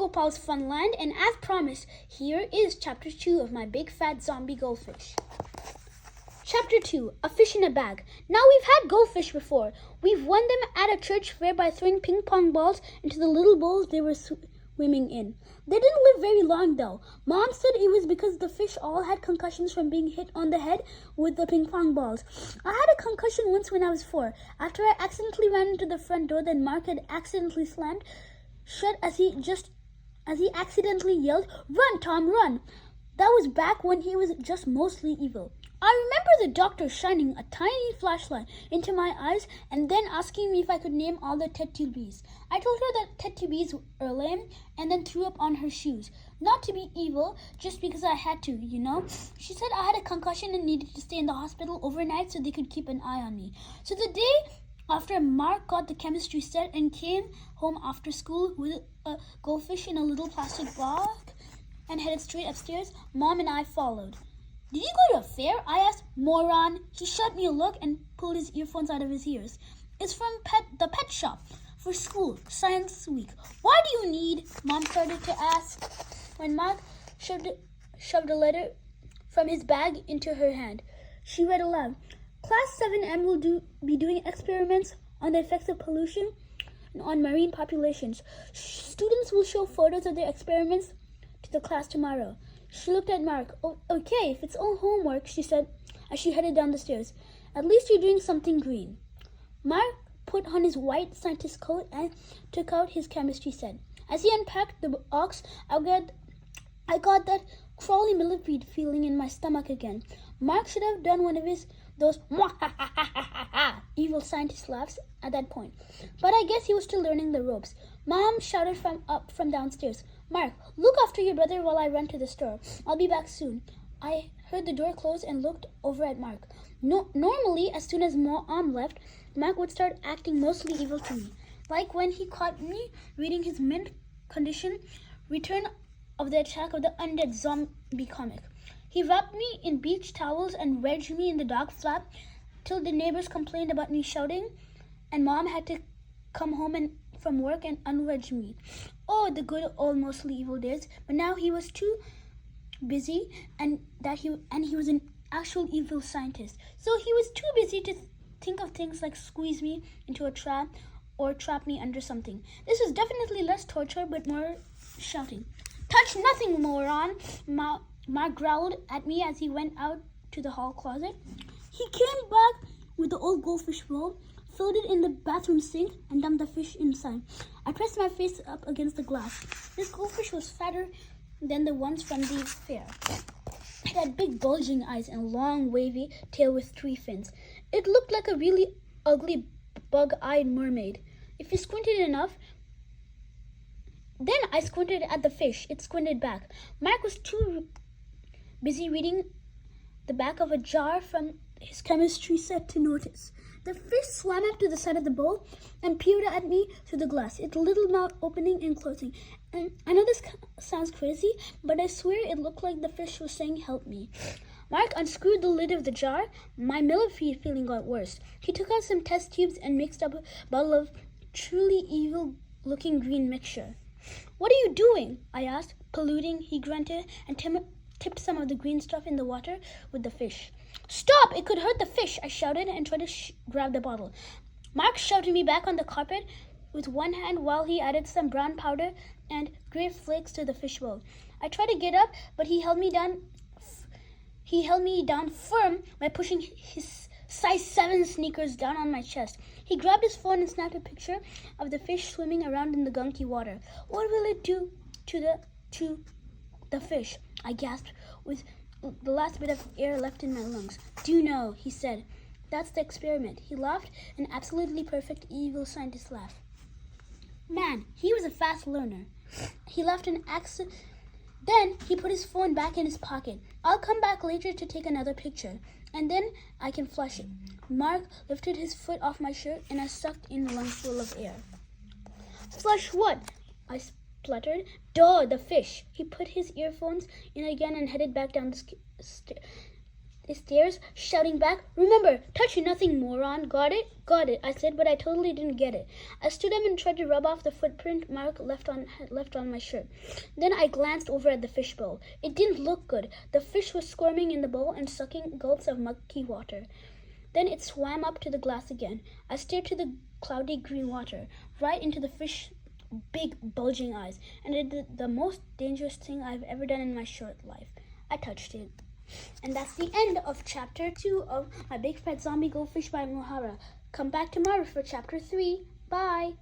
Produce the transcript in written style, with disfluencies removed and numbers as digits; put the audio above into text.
Uncle Paul's Fun Land, and as promised, here is Chapter 2 of my Big Fat Zombie Goldfish. Chapter 2, A Fish in a Bag. Now we've had goldfish before. We've won them at a church fair by throwing ping pong balls into the little bowls they were swimming in. They didn't live very long though. Mom said it was because the fish all had concussions from being hit on the head with the ping pong balls. I had a concussion once when I was 4. After I accidentally ran into the front door that Mark had accidentally slammed shut as he accidentally yelled, "Run, Tom, run!" That was back when he was just mostly evil. I remember the doctor shining a tiny flashlight into my eyes and then asking me if I could name all the Teletubbies. I told her that Teletubbies were lame and then threw up on her shoes. Not to be evil, just because I had to, you know. She said I had a concussion and needed to stay in the hospital overnight so they could keep an eye on me. So the day after Mark got the chemistry set and came home after school with a goldfish in a little plastic bag and headed straight upstairs, Mom and I followed. "Did you go to a fair?" I asked. "Moron." He shot me a look and pulled his earphones out of his ears. "It's from the pet shop for school, science week." "Why do you need?" Mom started to ask when Mark shoved a letter from his bag into her hand. She read aloud. "Class 7M will be doing experiments on the effects of pollution on marine populations. Students will show photos of their experiments to the class tomorrow." She looked at Mark. "Oh, okay, if it's all homework," she said as she headed down the stairs. "At least you're doing something green." Mark put on his white scientist coat and took out his chemistry set. As he unpacked the box, I got that crawly millipede feeling in my stomach again. Mark should have done one of those evil scientist laughs at that point. But I guess he was still learning the ropes. Mom shouted from downstairs, "Mark, look after your brother while I run to the store. I'll be back soon." I heard the door close and looked over at Mark. Normally, as soon as Mom left, Mark would start acting mostly evil to me. Like when he caught me reading his mint condition Return of the Attack of the Undead Zombie comic. He wrapped me in beach towels and wedged me in the dog flap till the neighbors complained about me shouting, and Mom had to come home from work and unwedge me. Oh, the good old mostly evil days. But now he was too busy and he was an actual evil scientist. So he was too busy to think of things like squeeze me into a trap or trap me under something. This was definitely less torture but more shouting. "Touch nothing, moron!" Mark growled at me as he went out to the hall closet. He came back with the old goldfish bowl, filled it in the bathroom sink, and dumped the fish inside. I pressed my face up against the glass. This goldfish was fatter than the ones from the fair. It had big bulging eyes and a long wavy tail with 3 fins. It looked like a really ugly bug-eyed mermaid. If you squinted enough, then I squinted at the fish. It squinted back. Mark was too busy reading the back of a jar from his chemistry set to notice. The fish swam up to the side of the bowl and peered at me through the glass, its little mouth opening and closing. And I know this sounds crazy, but I swear it looked like the fish was saying, "Help me." Mark unscrewed the lid of the jar. My millipede feeling got worse. He took out some test tubes and mixed up a bottle of truly evil-looking green mixture. "What are you doing?" I asked. "Polluting," he grunted, and tipped some of the green stuff in the water with the fish. "Stop! It could hurt the fish!" I shouted and tried to grab the bottle. Mark shoved me back on the carpet with one hand while he added some brown powder and gray flakes to the fish bowl. I tried to get up, but he held me down firm by pushing his size 7 sneakers down on my chest. He grabbed his phone and snapped a picture of the fish swimming around in the gunky water. "What will it do to the fish?" I gasped with the last bit of air left in my lungs. "Do you know?" he said. "That's the experiment." He laughed, an absolutely perfect evil scientist laugh. Man, he was a fast learner. He laughed an accent. Then he put his phone back in his pocket. "I'll come back later to take another picture, and then I can flush it." Mark lifted his foot off my shirt, and I sucked in a lungful of air. "Flush what?" I spluttered. "Duh, the fish." He put his earphones in again and headed back down the It stares, shouting back, "Remember, touch nothing, moron. Got it?" "Got it," I said, but I totally didn't get it. I stood up and tried to rub off the footprint mark left on my shirt. Then I glanced over at the fish bowl. It didn't look good. The fish was squirming in the bowl and sucking gulps of murky water. Then it swam up to the glass again. I stared to the cloudy green water, right into the fish's big bulging eyes, and it did the most dangerous thing I've ever done in my short life. I touched it. And that's the end of chapter 2 of My Big Fat Zombie Goldfish by Muhara. Come back tomorrow for chapter 3. Bye!